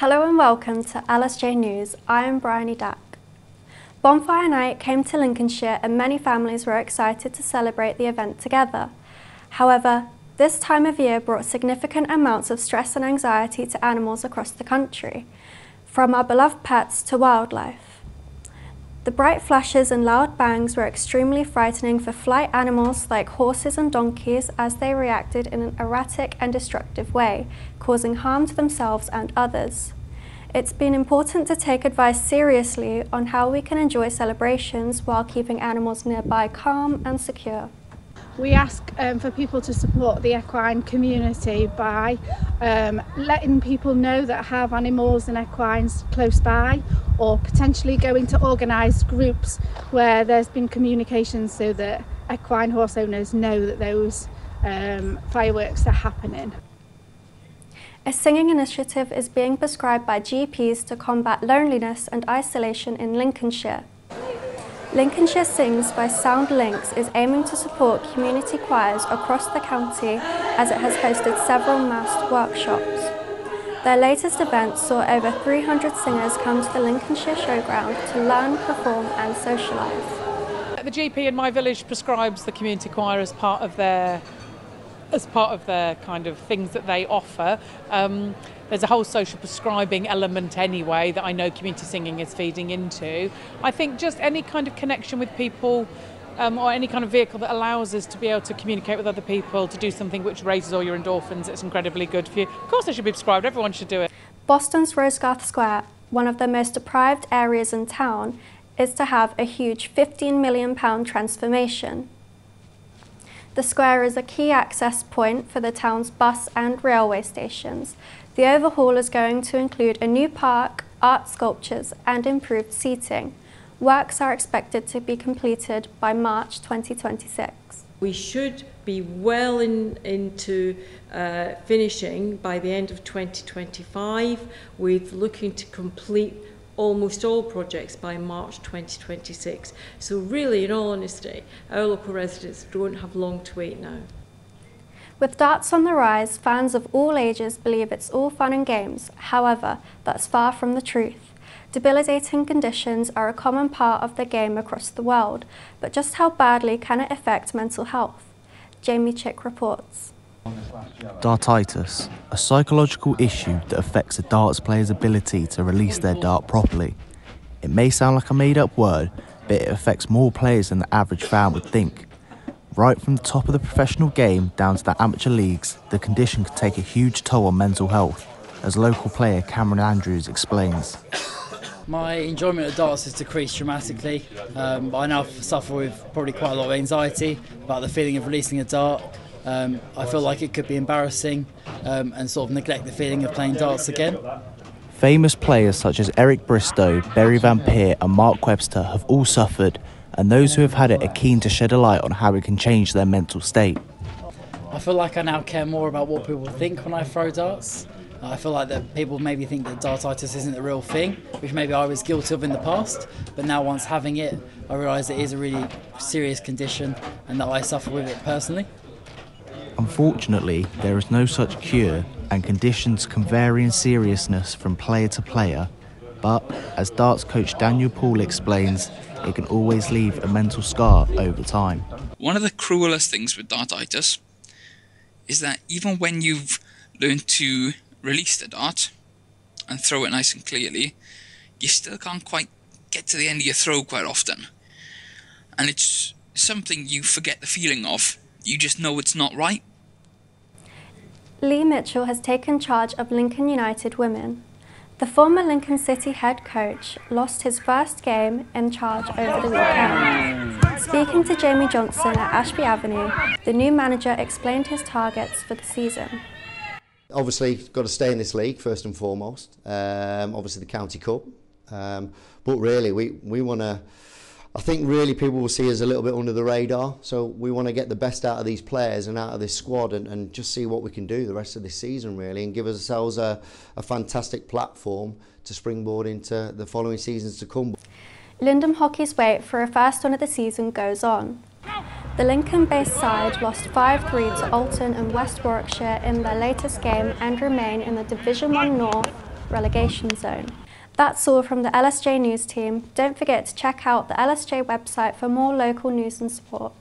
Hello and welcome to LSJ News. I am Briony Dack. Bonfire Night came to Lincolnshire and many families were excited to celebrate the event together. However, this time of year brought significant amounts of stress and anxiety to animals across the country, from our beloved pets to wildlife. The bright flashes and loud bangs were extremely frightening for flight animals like horses and donkeys as they reacted in an erratic and destructive way, causing harm to themselves and others. It's been important to take advice seriously on how we can enjoy celebrations while keeping animals nearby calm and secure. We ask for people to support the equine community by letting people know that have animals and equines close by, or potentially going to organised groups where there's been communication so that equine horse owners know that those fireworks are happening. A singing initiative is being prescribed by GPs to combat loneliness and isolation in Lincolnshire. Lincolnshire Sings by Sound Links is aiming to support community choirs across the county as it has hosted several massed workshops. Their latest event saw over 300 singers come to the Lincolnshire Showground to learn, perform and socialise. The GP in my village prescribes the community choir as part of their kind of things that they offer. There's a whole social prescribing element anyway that I know community singing is feeding into. I think just any kind of connection with people or any kind of vehicle that allows us to be able to communicate with other people, to do something which raises all your endorphins, it's incredibly good for you. Of course it should be prescribed, everyone should do it. Boston's Rosegarth Square, one of the most deprived areas in town, is to have a huge £15 million transformation. The square is a key access point for the town's bus and railway stations. The overhaul is going to include a new park, art sculptures and improved seating. Works are expected to be completed by March 2026. We should be well into finishing by the end of 2025, with looking to complete almost all projects by March 2026. So really, in all honesty, our local residents don't have long to wait now. With darts on the rise, fans of all ages believe it's all fun and games. However, that's far from the truth. Debilitating conditions are a common part of the game across the world, but just how badly can it affect mental health? Jamie Chick reports. Dartitis, a psychological issue that affects a darts player's ability to release their dart properly. It may sound like a made-up word, but it affects more players than the average fan would think. Right from the top of the professional game down to the amateur leagues, the condition can take a huge toll on mental health, as local player Cameron Andrews explains. My enjoyment of darts has decreased dramatically. I now suffer with probably quite a lot of anxiety about the feeling of releasing a dart. I feel like it could be embarrassing and sort of neglect the feeling of playing darts again. Famous players such as Eric Bristow, Berry Van Peer and Mark Webster have all suffered, and those who have had it are keen to shed a light on how it can change their mental state. I feel like I now care more about what people think when I throw darts. I feel like that people maybe think that dartitis isn't a real thing, which maybe I was guilty of in the past, but now once having it, I realise it is a really serious condition and that I suffer with it personally. Unfortunately, there is no such cure, and conditions can vary in seriousness from player to player, but as darts coach Daniel Paul explains, it can always leave a mental scar over time. One of the cruelest things with dartitis is that even when you've learned to release the dart and throw it nice and clearly, you still can't quite get to the end of your throw quite often. And it's something you forget the feeling of. You just know it's not right. Lee Mitchell has taken charge of Lincoln United Women. The former Lincoln City head coach lost his first game in charge over the weekend. Speaking to Jamie Johnson at Ashby Avenue, the new manager explained his targets for the season. Obviously, got to stay in this league first and foremost. Obviously, the County Cup, but really, we want to. I think really people will see us a little bit under the radar. So we want to get the best out of these players and out of this squad, and just see what we can do the rest of this season really, and give ourselves a fantastic platform to springboard into the following seasons to come. Lindham Hockey's wait for a first win of the season goes on. The Lincoln-based side lost 5-3 to Alton and West Warwickshire in their latest game and remain in the Division 1 North relegation zone. That's all from the LSJ News team. Don't forget to check out the LSJ website for more local news and support.